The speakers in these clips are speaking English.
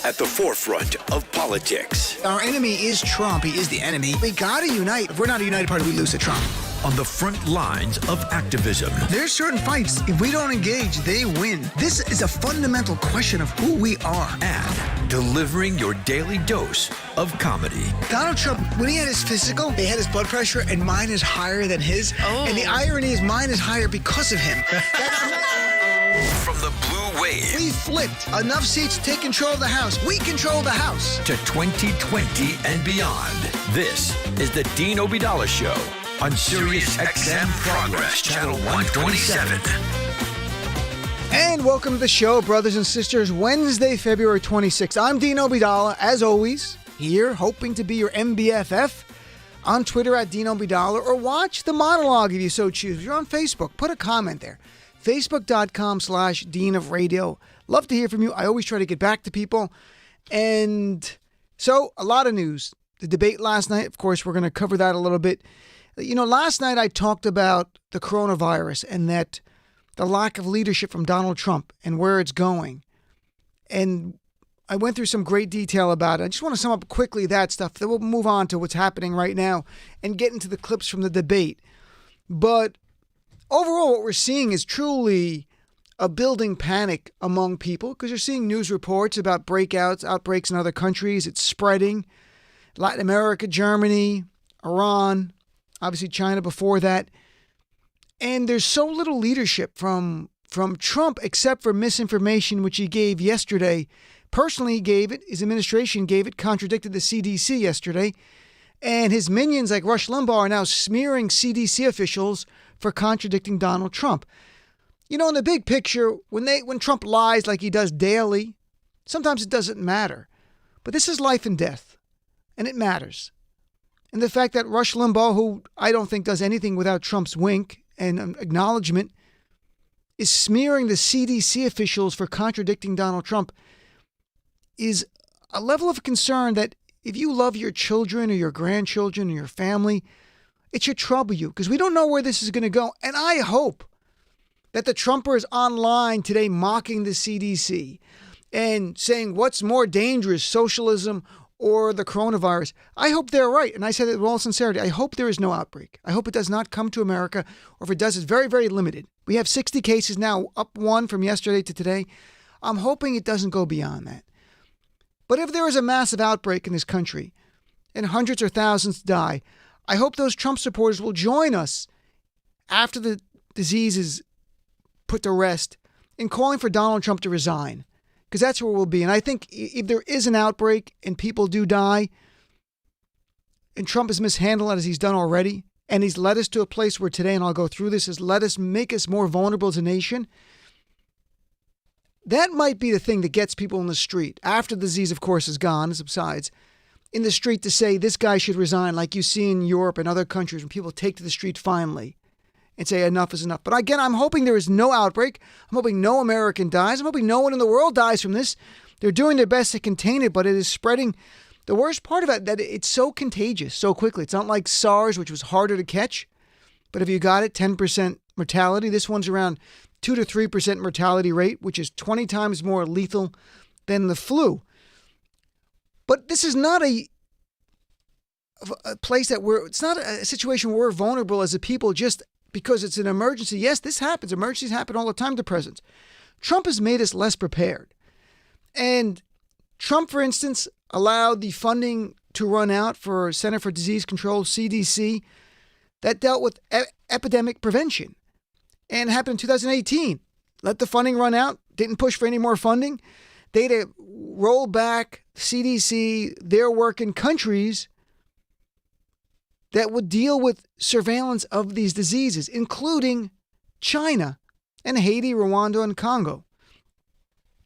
at the forefront of politics. Our enemy is Trump. He is the enemy. We gotta unite. If we're not a united party, we lose to Trump. On the front lines of activism. There's certain fights, if we don't engage, they win. This is a fundamental question of who we are. And delivering your daily dose of comedy. Donald Trump, when he had his physical, they had his blood pressure, and mine is higher than his. Oh. And the irony is mine is higher because of him. From the blue wave. We flipped. Enough seats to take control of the House. We control the House. To 2020 and beyond. This is the Dean Obeidallah Show on Sirius XM Progress, Channel 127. And welcome to the show, brothers and sisters. Wednesday, February 26th. I'm Dean Obeidallah, as always, here, hoping to be your MBFF. On Twitter at Dean Obeidallah, or watch the monologue if you so choose. If you're on Facebook, put a comment there. Facebook.com/Dean of Radio. Love to hear from you. I always try to get back to people. And so, a lot of news. The debate last night, of course, we're going to cover that a little bit. You know, last night I talked about the coronavirus and that the lack of leadership from Donald Trump and where it's going. And I went through some great detail about it. I just want to sum up quickly that stuff. Then we'll move on to what's happening right now and get into the clips from the debate. But overall, what we're seeing is truly a building panic among people because you're seeing news reports about outbreaks in other countries. It's spreading. Latin America, Germany, Iran, obviously China before that. And there's so little leadership from Trump except for misinformation, which he gave yesterday. Personally, he gave it. His administration gave it, contradicted the CDC yesterday. And his minions like Rush Limbaugh are now smearing CDC officials for contradicting Donald Trump. You know, in the big picture, when Trump lies like he does daily, sometimes it doesn't matter. But this is life and death, and it matters. And the fact that Rush Limbaugh, who I don't think does anything without Trump's wink and acknowledgement, is smearing the CDC officials for contradicting Donald Trump is a level of concern that if you love your children or your grandchildren or your family, it should trouble you because we don't know where this is going to go. And I hope that the Trumpers online today mocking the CDC and saying what's more dangerous, socialism or the coronavirus. I hope they're right. And I said it with all sincerity. I hope there is no outbreak. I hope it does not come to America, or if it does, it's very, very limited. We have 60 cases now, up one from yesterday to today. I'm hoping it doesn't go beyond that. But if there is a massive outbreak in this country and hundreds or thousands die, I hope those Trump supporters will join us after the disease is put to rest in calling for Donald Trump to resign, because that's where we'll be. And I think if there is an outbreak and people do die and Trump has mishandled it as he's done already, and he's led us to a place where today, and I'll go through this, is make us more vulnerable as a nation. That might be the thing that gets people in the street after the disease, of course, is gone and subsides, in the street to say this guy should resign, like you see in Europe and other countries when people take to the street finally and say enough is enough. But again, I'm hoping there is no outbreak. I'm hoping no American dies. I'm hoping no one in the world dies from this. They're doing their best to contain it, but it is spreading. The worst part of it, that it's so contagious so quickly. It's not like SARS, which was harder to catch. But if you got it, 10% mortality. This one's around 2 to 3% mortality rate, which is 20 times more lethal than the flu. But this is not a place it's not a situation where we're vulnerable as a people just because it's an emergency. Yes, this happens. Emergencies happen all the time to presidents. Trump has made us less prepared. And Trump, for instance, allowed the funding to run out for Center for Disease Control, CDC, that dealt with epidemic prevention. And happened in 2018. Let the funding run out, didn't push for any more funding. They'd roll back CDC, their work in countries that would deal with surveillance of these diseases, including China and Haiti, Rwanda, and Congo.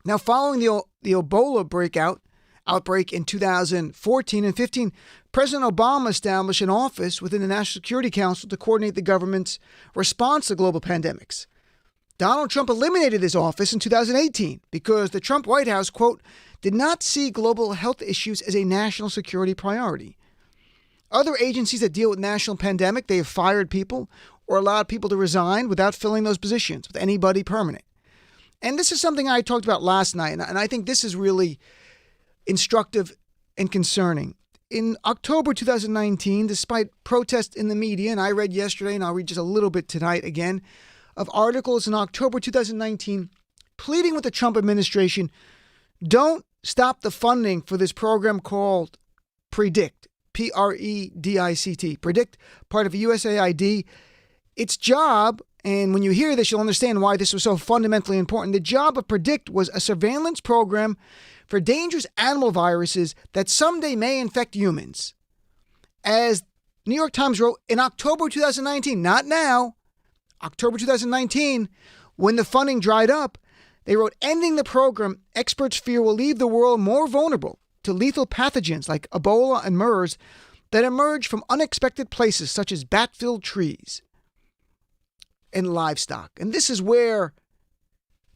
Now, following the Ebola outbreak in 2014 and 15, President Obama established an office within the National Security Council to coordinate the government's response to global pandemics. Donald Trump eliminated this office in 2018 because the Trump White House, quote, did not see global health issues as a national security priority. Other agencies that deal with national pandemic, they have fired people or allowed people to resign without filling those positions with anybody permanent. And this is something I talked about last night, and I think this is really instructive and concerning. In October 2019, despite protests in the media, and I read yesterday, and I'll read just a little bit tonight again, of articles in October 2019 pleading with the Trump administration, don't stop the funding for this program called PREDICT, P-R-E-D-I-C-T. PREDICT, part of USAID. Its job, and when you hear this, you'll understand why this was so fundamentally important. The job of PREDICT was a surveillance program for dangerous animal viruses that someday may infect humans. As New York Times wrote in October 2019, not now, October 2019, when the funding dried up, they wrote, ending the program, experts fear will leave the world more vulnerable to lethal pathogens like Ebola and MERS that emerge from unexpected places such as bat-filled trees and livestock. And this is where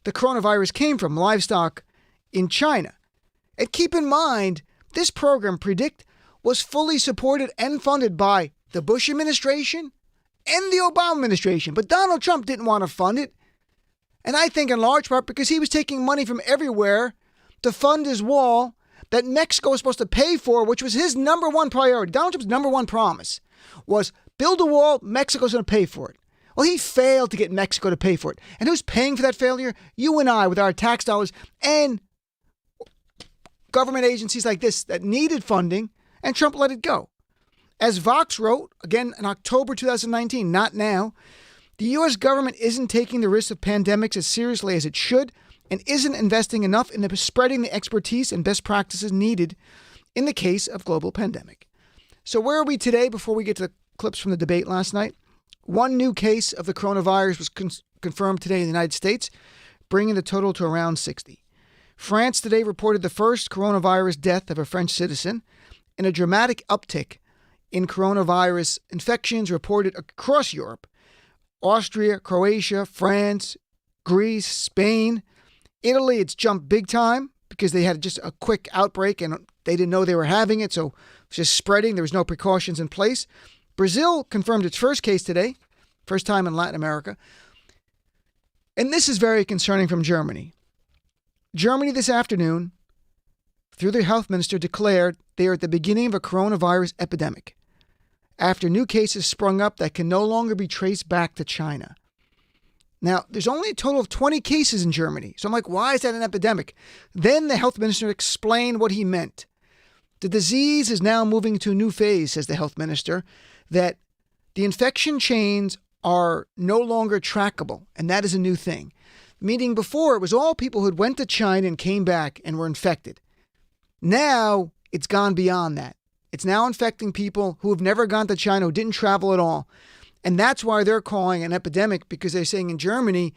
the coronavirus came from, livestock in China. And keep in mind, this program, PREDICT, was fully supported and funded by the Bush administration and the Obama administration. But Donald Trump didn't want to fund it. And I think in large part because he was taking money from everywhere to fund his wall that Mexico was supposed to pay for, which was his number one priority. Donald Trump's number one promise was build a wall, Mexico's going to pay for it. Well, he failed to get Mexico to pay for it. And who's paying for that failure? You and I with our tax dollars and government agencies like this that needed funding, and Trump let it go. As Vox wrote, again in October 2019, not now, the U.S. government isn't taking the risk of pandemics as seriously as it should and isn't investing enough in spreading the expertise and best practices needed in the case of global pandemic. So where are we today before we get to the clips from the debate last night? One new case of the coronavirus was confirmed today in the United States, bringing the total to around 60. France today reported the first coronavirus death of a French citizen and a dramatic uptick in coronavirus infections reported across Europe. Austria, Croatia, France, Greece, Spain. Italy, it's jumped big time because they had just a quick outbreak and they didn't know they were having it, so it's just spreading. There was no precautions in place. Brazil confirmed its first case today, first time in Latin America. And this is very concerning from Germany. Germany this afternoon, through their health minister, declared they are at the beginning of a coronavirus epidemic after new cases sprung up that can no longer be traced back to China. Now, there's only a total of 20 cases in Germany. So I'm like, why is that an epidemic? Then the health minister explained what he meant. The disease is now moving to a new phase, says the health minister, that the infection chains are no longer trackable, and that is a new thing. Meaning before, it was all people who went to China and came back and were infected. Now, it's gone beyond that. It's now infecting people who have never gone to China, who didn't travel at all. And that's why they're calling an epidemic, because they're saying in Germany,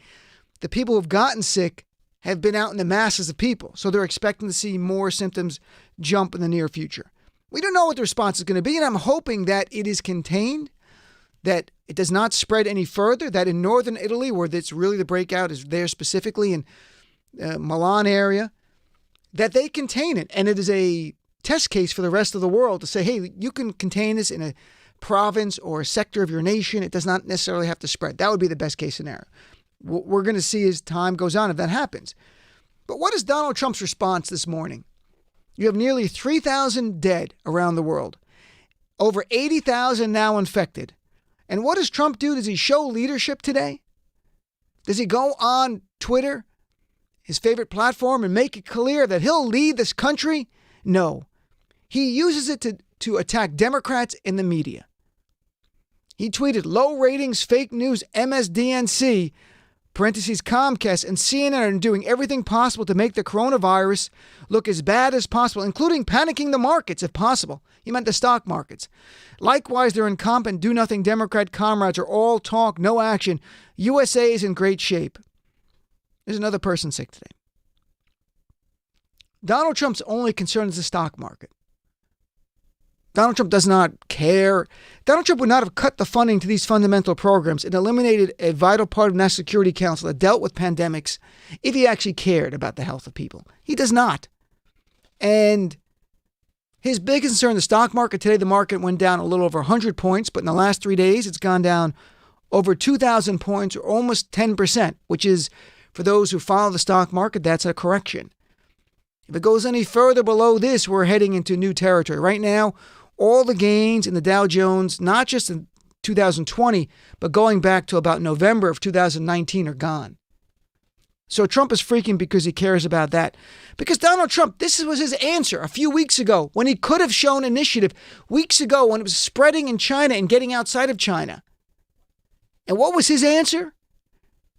the people who've gotten sick have been out in the masses of people. So they're expecting to see more symptoms jump in the near future. We don't know what the response is going to be, and I'm hoping that it is contained, that it does not spread any further, that in northern Italy, where it's really the breakout is there specifically in Milan area, that they contain it. And it is a test case for the rest of the world to say, hey, you can contain this in a province or a sector of your nation. It does not necessarily have to spread. That would be the best case scenario. What we're going to see as time goes on if that happens. But what is Donald Trump's response this morning? You have nearly 3,000 dead around the world, over 80,000 now infected. And what does Trump do? Does he show leadership today? Does he go on Twitter, his favorite platform, and make it clear that he'll lead this country? No. He uses it to attack Democrats in the media. He tweeted, low ratings, fake news, MSDNC, parentheses Comcast, and CNN are doing everything possible to make the coronavirus look as bad as possible, including panicking the markets if possible. He meant the stock markets. Likewise, their incompetent, do-nothing Democrat comrades are all talk, no action. USA is in great shape. There's another person sick today. Donald Trump's only concern is the stock market. Donald Trump does not care. Donald Trump would not have cut the funding to these fundamental programs and eliminated a vital part of the National Security Council that dealt with pandemics if he actually cared about the health of people. He does not. And his big concern, the stock market today, the market went down a little over 100 points, but in the last 3 days, it's gone down over 2,000 points or almost 10%, which is, for those who follow the stock market, that's a correction. If it goes any further below this, we're heading into new territory. Right now, all the gains in the Dow Jones, not just in 2020, but going back to about November of 2019 are gone. So Trump is freaking because he cares about that. Because Donald Trump, this was his answer a few weeks ago when he could have shown initiative weeks ago when it was spreading in China and getting outside of China. And what was his answer?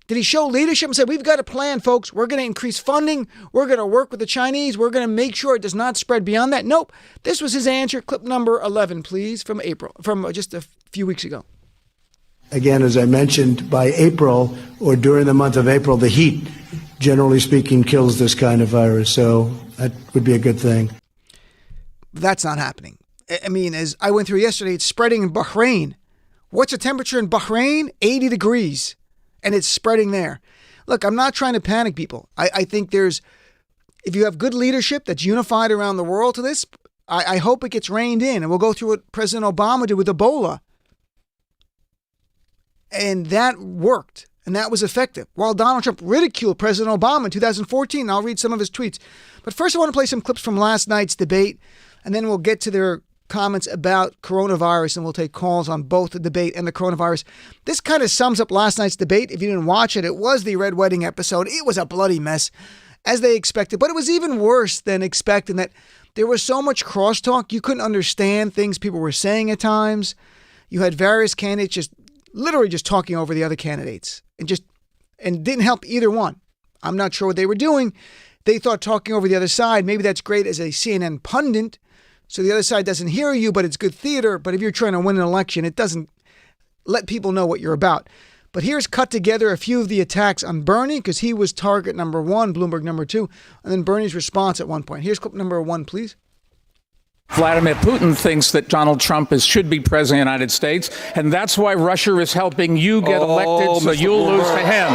Did he show leadership and say, we've got a plan, folks. We're going to increase funding. We're going to work with the Chinese. We're going to make sure it does not spread beyond that. Nope. This was his answer. Clip number 11, please, from just a few weeks ago. Again, as I mentioned, by April or during the month of April, the heat, generally speaking, kills this kind of virus. So that would be a good thing. That's not happening. I mean, as I went through yesterday, it's spreading in Bahrain. What's the temperature in Bahrain? 80 degrees. And it's spreading there. Look, I'm not trying to panic people. I think if you have good leadership that's unified around the world to this, I hope it gets reined in. And we'll go through what President Obama did with Ebola. And that worked. And that was effective. While Donald Trump ridiculed President Obama in 2014, I'll read some of his tweets. But first, I want to play some clips from last night's debate. And then we'll get to their comments about coronavirus, and we'll take calls on both the debate and the coronavirus. This kind of sums up last night's debate. If you didn't watch it, it was the Red Wedding episode. It was a bloody mess, as they expected. But it was even worse than expected that there was so much crosstalk. You couldn't understand things people were saying at times. You had various candidates just literally just talking over the other candidates and didn't help either one. I'm not sure what they were doing. They thought talking over the other side, maybe that's great as a CNN pundit, so the other side doesn't hear you, but it's good theater. But if you're trying to win an election, it doesn't let people know what you're about. But here's cut together a few of the attacks on Bernie, because he was target number one, Bloomberg number two, and then Bernie's response at one point. Here's clip number 1, please. Vladimir Putin thinks that Donald Trump should be president of the United States, and that's why Russia is helping you get elected, so you'll lose to him.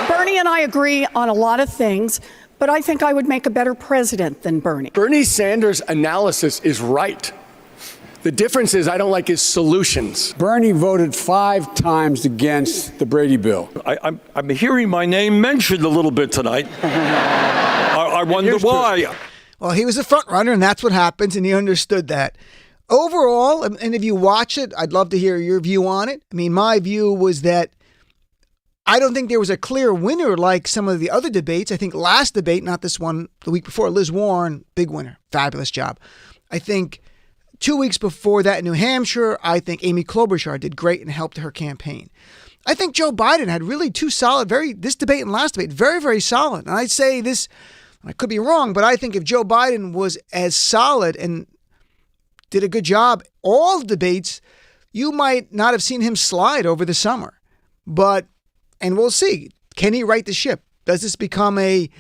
Bernie and I agree on a lot of things, but I think I would make a better president than Bernie. Bernie Sanders' analysis is right. The difference is I don't like his solutions. Bernie voted 5 times against the Brady bill. I'm hearing my name mentioned a little bit tonight. I wonder why. Well, he was a front runner, and that's what happens, and he understood that. Overall, and if you watch it, I'd love to hear your view on it. I mean, my view was that I don't think there was a clear winner like some of the other debates. I think last debate, not this one, the week before, Liz Warren, big winner, fabulous job. I think 2 weeks before that in New Hampshire, I think Amy Klobuchar did great and helped her campaign. I think Joe Biden had really two solid, this debate and last debate, very, very solid. And I'd say this, I could be wrong, but I think if Joe Biden was as solid and did a good job, all the debates, you might not have seen him slide over the summer. And we'll see. Can he right the ship? Does this become a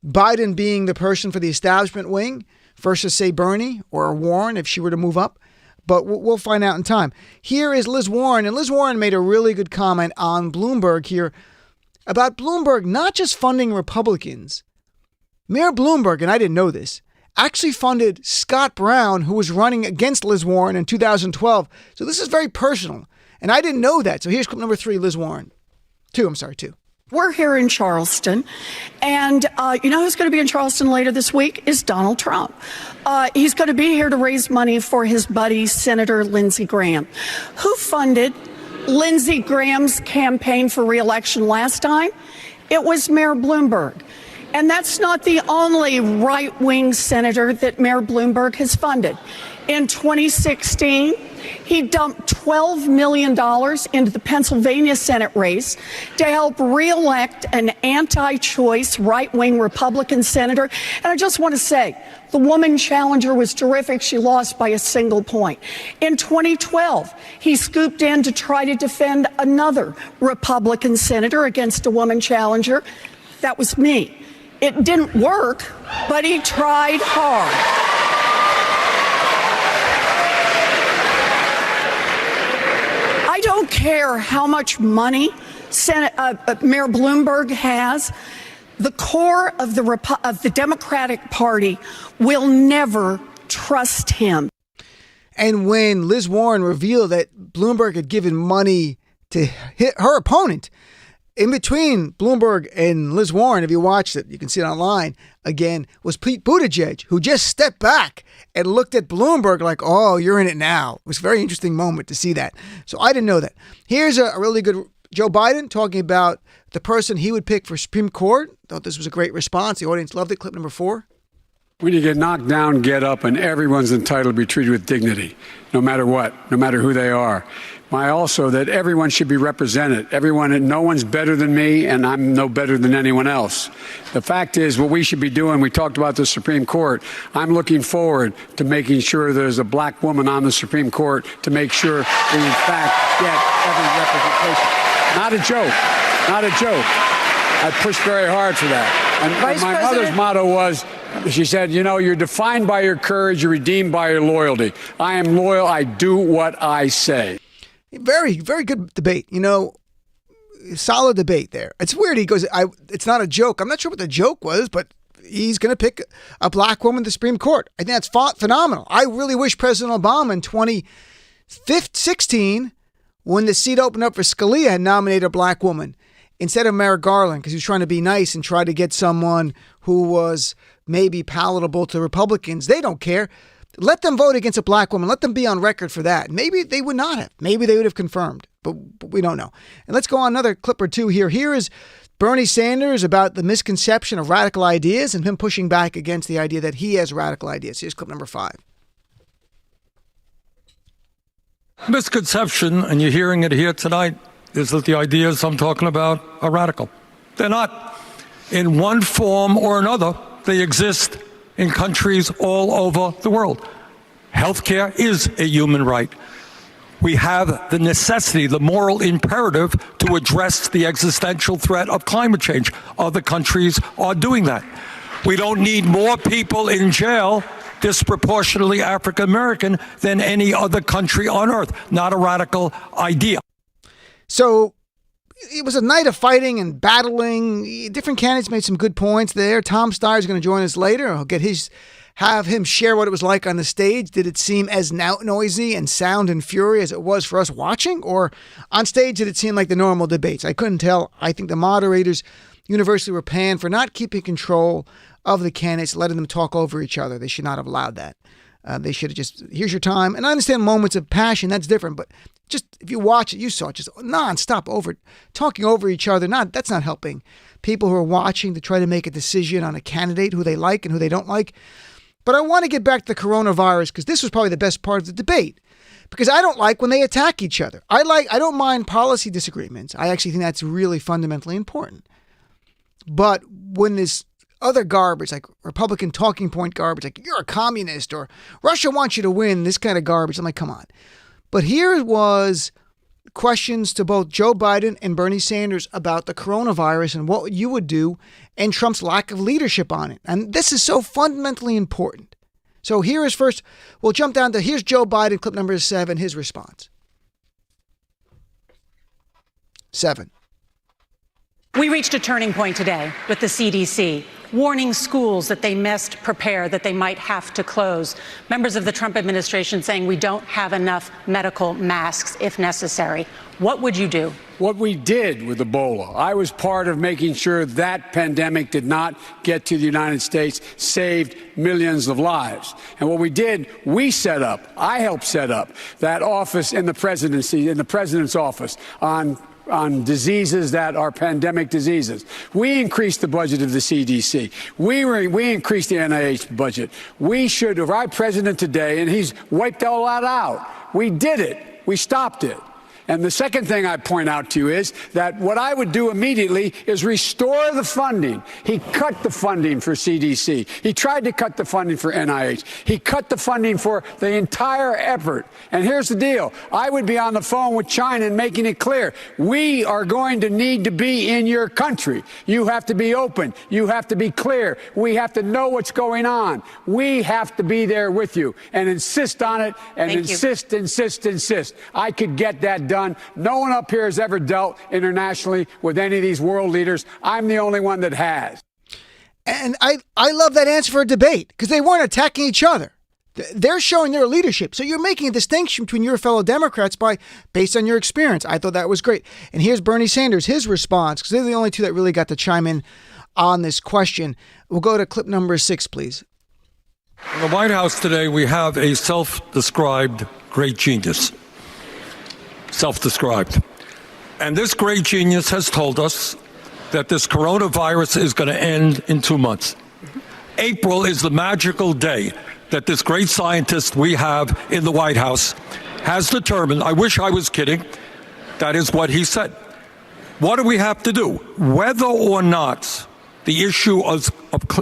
Biden being the person for the establishment wing versus, say, Bernie or Warren if she were to move up? But we'll find out in time. Here is Liz Warren. And Liz Warren made a really good comment on Bloomberg here about Bloomberg not just funding Republicans. Mayor Bloomberg, and I didn't know this, actually funded Scott Brown, who was running against Liz Warren in 2012. So this is very personal. And I didn't know that. So here's clip number 3, Liz Warren. 2. We're here in Charleston, and you know who's going to be in Charleston later this week is Donald Trump. He's going to be here to raise money for his buddy, Senator Lindsey Graham. Who funded Lindsey Graham's campaign for re-election last time? It was Mayor Bloomberg. And that's not the only right-wing senator that Mayor Bloomberg has funded. In 2016, he dumped $12 million into the Pennsylvania Senate race to help reelect an anti-choice right-wing Republican senator. And I just want to say, the woman challenger was terrific. She lost by a single point. In 2012, he scooped in to try to defend another Republican senator against a woman challenger. That was me. It didn't work, but he tried hard. I don't care how much money Mayor Bloomberg has. The core of the Democratic Party will never trust him. And when Liz Warren revealed that Bloomberg had given money to hit her opponent, in between Bloomberg and Liz Warren, if you watched it, you can see it online again, was Pete Buttigieg, who just stepped back and looked at Bloomberg like, oh, you're in it now. It was a very interesting moment to see that. So I didn't know that. Here's a really good Joe Biden talking about the person he would pick for Supreme Court. Thought this was a great response. The audience loved it. Clip number 4. When you get knocked down, get up, and everyone's entitled to be treated with dignity, no matter what, no matter who they are. Also that everyone should be represented. No one's better than me, and I'm no better than anyone else. The fact is, what we should be doing, we talked about the Supreme Court. I'm looking forward to making sure there's a black woman on the Supreme Court to make sure we, in fact, get every representation. Not a joke. Not a joke. I pushed very hard for that. And my mother's motto was, she said, you're defined by your courage, you're redeemed by your loyalty. I am loyal. I do what I say. Very, very good debate. Solid debate there. It's weird. He goes, it's not a joke. I'm not sure what the joke was, but he's going to pick a black woman to the Supreme Court. I think that's phenomenal. I really wish President Obama in 2016, when the seat opened up for Scalia, had nominated a black woman instead of Merrick Garland, because he was trying to be nice and try to get someone who was maybe palatable to Republicans. They don't care. Let them vote against a black woman. Let them be on record for that. Maybe they would not have. Maybe they would have confirmed, but we don't know. And let's go on another clip or two here. Here is Bernie Sanders about the misconception of radical ideas and him pushing back against the idea that he has radical ideas. Here's clip number 5. Misconception, and you're hearing it here tonight, is that the ideas I'm talking about are radical. They're not. In one form or another, they exist in countries all over the world. Healthcare is a human right. We have the necessity, the moral imperative to address the existential threat of climate change. Other countries are doing that. We don't need more people in jail, disproportionately African American, than any other country on earth. Not a radical idea. So it was a night of fighting and battling. Different candidates made some good points there. Tom Steyer is going to join us later. I'll have him share what it was like on the stage. Did it seem as noisy and sound and fury as it was for us watching? Or on stage, did it seem like the normal debates? I couldn't tell. I think the moderators universally were panned for not keeping control of the candidates, letting them talk over each other. They should not have allowed that. They should have just, here's your time. And I understand moments of passion, that's different, but just if you watch it, you saw it just nonstop talking over each other. That's not helping people who are watching to try to make a decision on a candidate who they like and who they don't like. But I want to get back to the coronavirus because this was probably the best part of the debate. Because I don't like when they attack each other. I don't mind policy disagreements. I actually think that's really fundamentally important. But when this other garbage, like Republican talking point garbage, like you're a communist or Russia wants you to win, this kind of garbage, I'm like, come on. But here was questions to both Joe Biden and Bernie Sanders about the coronavirus and what you would do and Trump's lack of leadership on it. And this is so fundamentally important. So here is first, we'll jump down to, here's Joe Biden, clip number 7, his response. 7. We reached a turning point today with the CDC, warning schools that they must prepare, that they might have to close. Members of the Trump administration saying we don't have enough medical masks if necessary. What would you do? What we did with Ebola, I was part of making sure that pandemic did not get to the United States, saved millions of lives. And what we did, I helped set up that office in the presidency, in the president's office on diseases that are pandemic diseases. We increased the budget of the CDC. We increased the NIH budget. Our president today, and he's wiped all that out. We did it. We stopped it. And the second thing I point out to you is that what I would do immediately is restore the funding. He cut the funding for CDC. He tried to cut the funding for NIH. He cut the funding for the entire effort. And here's the deal. I would be on the phone with China and making it clear. We are going to need to be in your country. You have to be open. You have to be clear. We have to know what's going on. We have to be there with you and insist on it and insist. I could get that done. No one up here has ever dealt internationally with any of these world leaders. I'm the only one that has. And I love that answer for a debate because they weren't attacking each other. They're showing their leadership. So you're making a distinction between your fellow Democrats based on your experience. I thought that was great. And here's Bernie Sanders, his response, because they're the only two that really got to chime in on this question. We'll go to clip number 6, please. In the White House today, we have a self-described great genius. Self-described. And this great genius has told us that this coronavirus is going to end in 2 months. April is the magical day that this great scientist we have in the White House has determined. I wish I was kidding. That is what he said. What do we have to do? Whether or not the issue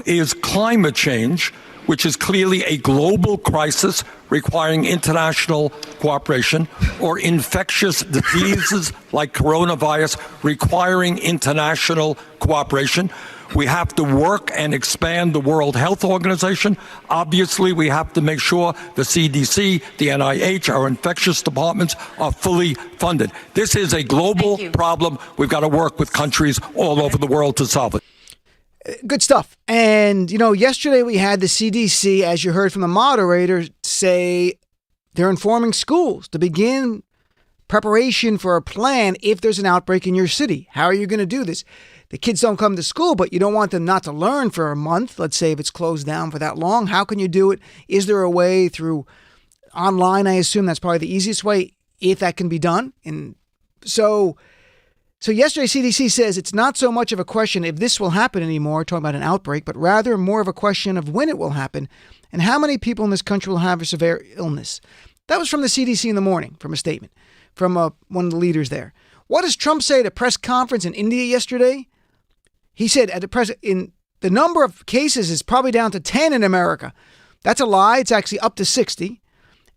is climate change, which is clearly a global crisis requiring international cooperation, or infectious diseases like coronavirus requiring international cooperation. We have to work and expand the World Health Organization. Obviously, we have to make sure the CDC, the NIH, our infectious departments are fully funded. This is a global problem. We've got to work with countries all over the world to solve it. Good stuff. And, yesterday we had the CDC, as you heard from the moderator, say they're informing schools to begin preparation for a plan if there's an outbreak in your city. How are you going to do this? The kids don't come to school, but you don't want them not to learn for a month. Let's say if it's closed down for that long. How can you do it? Is there a way through online? I assume that's probably the easiest way if that can be done. And so yesterday, CDC says it's not so much of a question if this will happen anymore, talking about an outbreak, but rather more of a question of when it will happen and how many people in this country will have a severe illness. That was from the CDC in the morning, from a statement from one of the leaders there. What does Trump say at a press conference in India yesterday? He said the number of cases is probably down to 10 in America. That's a lie. It's actually up to 60.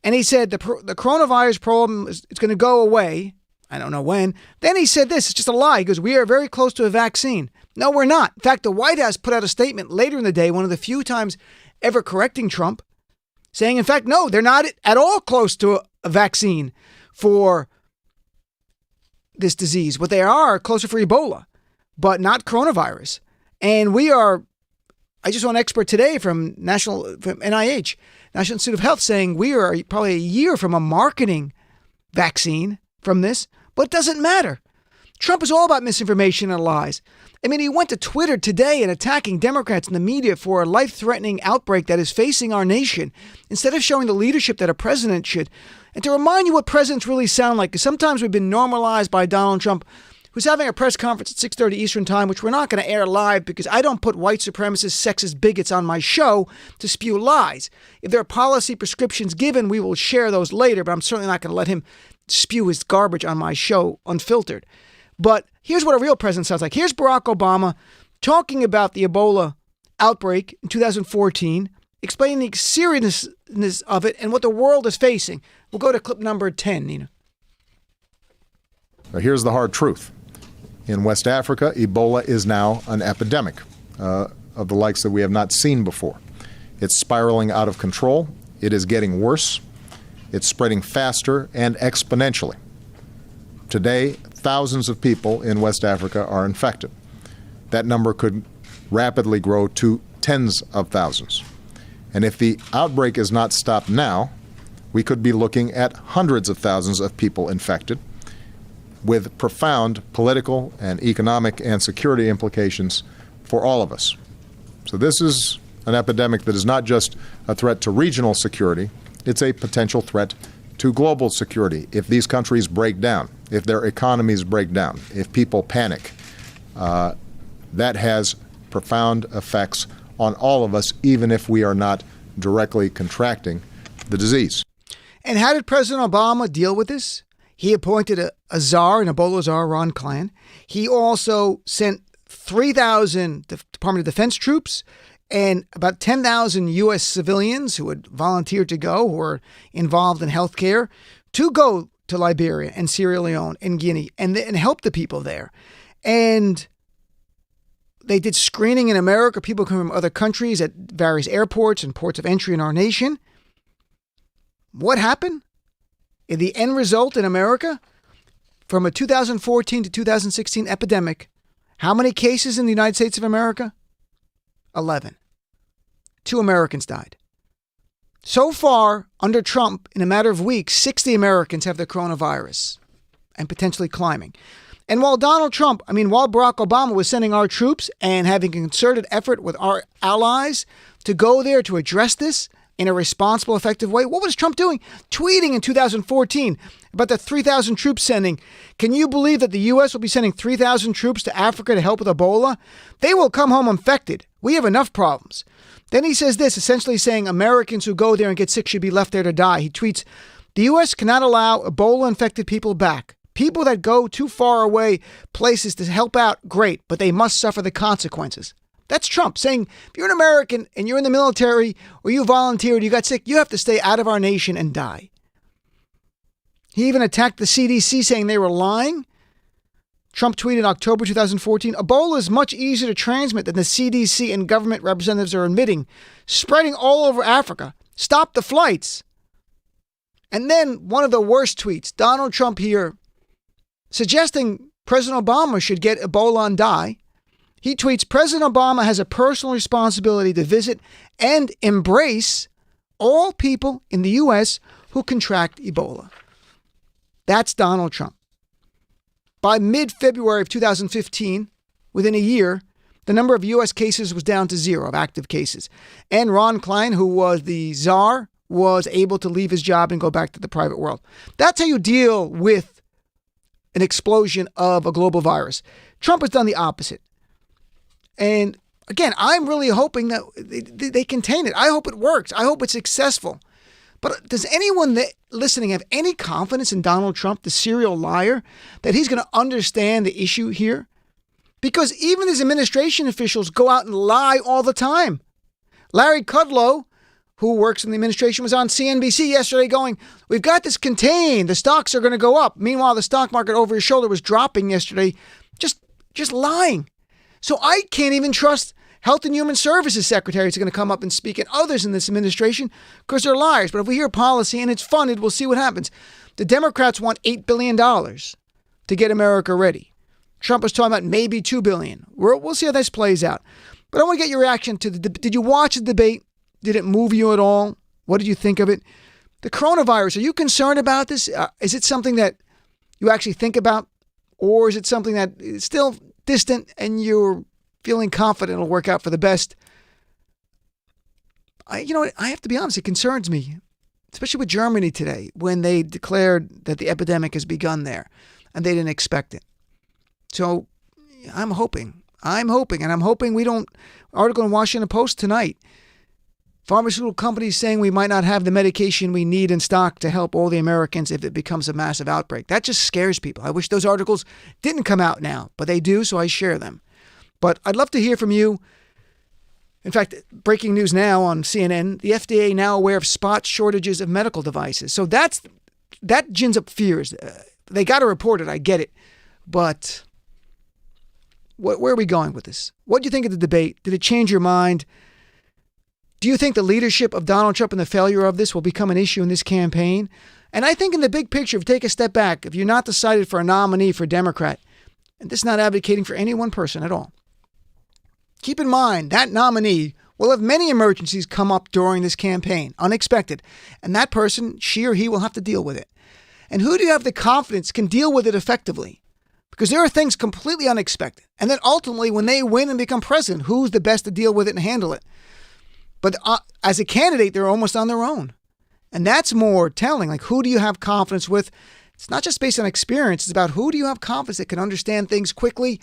And he said the coronavirus problem it's going to go away. I don't know when. Then he said this, it's just a lie. He goes, we are very close to a vaccine. No, we're not. In fact, the White House put out a statement later in the day, one of the few times ever correcting Trump, saying, in fact, no, they're not at all close to a vaccine for this disease. What they are closer for Ebola, but not coronavirus. And I just saw an expert today from NIH, National Institute of Health, saying we are probably a year from a marketing vaccine from this. But it doesn't matter. Trump is all about misinformation and lies. I mean, he went to Twitter today and attacking Democrats and the media for a life-threatening outbreak that is facing our nation, instead of showing the leadership that a president should. And to remind you what presidents really sound like, because sometimes we've been normalized by Donald Trump, who's having a press conference at 6:30 Eastern Time, which we're not going to air live because I don't put white supremacist, sexist bigots on my show to spew lies. If there are policy prescriptions given, we will share those later, but I'm certainly not going to let him spew his garbage on my show unfiltered. But here's what a real president sounds like. Here's Barack Obama talking about the Ebola outbreak in 2014, explaining the seriousness of it and what the world is facing. We'll go to clip number 10, Nina. Now, here's the hard truth. In West Africa, Ebola is now an epidemic of the likes that we have not seen before. It's spiraling out of control. It is getting worse. It's spreading faster and exponentially. Today, thousands of people in West Africa are infected. That number could rapidly grow to tens of thousands. And if the outbreak is not stopped now, we could be looking at hundreds of thousands of people infected, with profound political and economic and security implications for all of us. So this is an epidemic that is not just a threat to regional security, it's a potential threat to global security. If these countries break down, if their economies break down, if people panic, that has profound effects on all of us, even if we are not directly contracting the disease. And how did President Obama deal with this? He appointed a czar, an Ebola czar, Ron Klain. He also sent 3,000 Department of Defense troops and about 10,000 U.S. civilians who had volunteered to go, who were involved in healthcare, to go to Liberia and Sierra Leone and Guinea and help the people there. And they did screening in America, people coming from other countries at various airports and ports of entry in our nation. What happened? In the end result in America, from a 2014 to 2016 epidemic, how many cases in the United States of America? 11. 2 Americans died. So far, under Trump, in a matter of weeks, 60 Americans have the coronavirus and potentially climbing. And while while Barack Obama was sending our troops and having a concerted effort with our allies to go there to address this in a responsible, effective way, what was Trump doing? Tweeting in 2014 about the 3,000 troops sending. Can you believe that the U.S. will be sending 3,000 troops to Africa to help with Ebola? They will come home infected. We have enough problems. Then he says this, essentially saying Americans who go there and get sick should be left there to die. He tweets, the U.S. cannot allow Ebola-infected people back. People that go too far away places to help out, great, but they must suffer the consequences. That's Trump saying, if you're an American and you're in the military or you volunteered, you got sick, you have to stay out of our nation and die. He even attacked the CDC saying they were lying. Trump tweeted in October 2014, Ebola is much easier to transmit than the CDC and government representatives are admitting, spreading all over Africa. Stop the flights. And then one of the worst tweets, Donald Trump here, suggesting President Obama should get Ebola and die. He tweets, President Obama has a personal responsibility to visit and embrace all people in the U.S. who contract Ebola. That's Donald Trump. By mid-February of 2015, within a year, the number of U.S. cases was down to 0 of active cases. And Ron Klein, who was the czar, was able to leave his job and go back to the private world. That's how you deal with an explosion of a global virus. Trump has done the opposite. And again, I'm really hoping that they contain it. I hope it works. I hope it's successful. But does anyone listening have any confidence in Donald Trump, the serial liar, that he's going to understand the issue here? Because even his administration officials go out and lie all the time. Larry Kudlow, who works in the administration, was on CNBC yesterday going, we've got this contained. The stocks are going to go up. Meanwhile, the stock market over his shoulder was dropping yesterday. Just lying. So I can't even trust Health and Human Services Secretary is going to come up and speak, and others in this administration, because they're liars. But if we hear policy and it's funded, we'll see what happens. The Democrats want $8 billion to get America ready. Trump was talking about maybe $2 billion. We'll see how this plays out. But I want to get your reaction to did you watch the debate? Did it move you at all? What did you think of it? The coronavirus, are you concerned about this? Is it something that you actually think about? Or is it something that is still distant and you're feeling confident it'll work out for the best? I have to be honest, it concerns me, especially with Germany today, when they declared that the epidemic has begun there and they didn't expect it. So I'm hoping, and I'm hoping we don't, article in Washington Post tonight, pharmaceutical companies saying we might not have the medication we need in stock to help all the Americans if it becomes a massive outbreak. That just scares people. I wish those articles didn't come out now, but they do, so I share them. But I'd love to hear from you. In fact, breaking news now on CNN, the FDA now aware of spot shortages of medical devices. So that gins up fears. They got to report it, I get it. But where are we going with this? What do you think of the debate? Did it change your mind? Do you think the leadership of Donald Trump and the failure of this will become an issue in this campaign? And I think in the big picture, if you take a step back, if you're not decided for a nominee for Democrat, and this is not advocating for any one person at all, keep in mind that nominee will have many emergencies come up during this campaign, unexpected. And that person, she or he, will have to deal with it. And who do you have the confidence can deal with it effectively? Because there are things completely unexpected. And then ultimately, when they win and become president, who's the best to deal with it and handle it? But as a candidate, they're almost on their own. And that's more telling. Like, who do you have confidence with? It's not just based on experience. It's about who do you have confidence that can understand things quickly,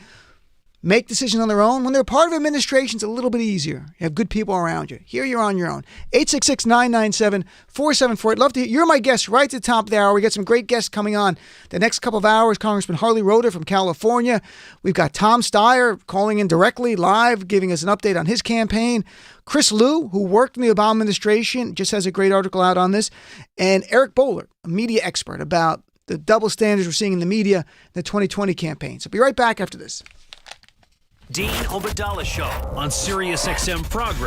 make decisions on their own. When they're part of administration, it's a little bit easier. You have good people around you. Here you're on your own. 866-997-4748. I'd love to hear. You're my guest right at the top of the hour. We got some great guests coming on the next couple of hours. Congressman Harley Roeder from California. We've got Tom Steyer calling in directly live, giving us an update on his campaign. Chris Liu, who worked in the Obama administration, just has a great article out on this. And Eric Boehlert, a media expert, about the double standards we're seeing in the media in the 2020 campaign. So be right back after this. Dean Obeidallah Show on SiriusXM Progress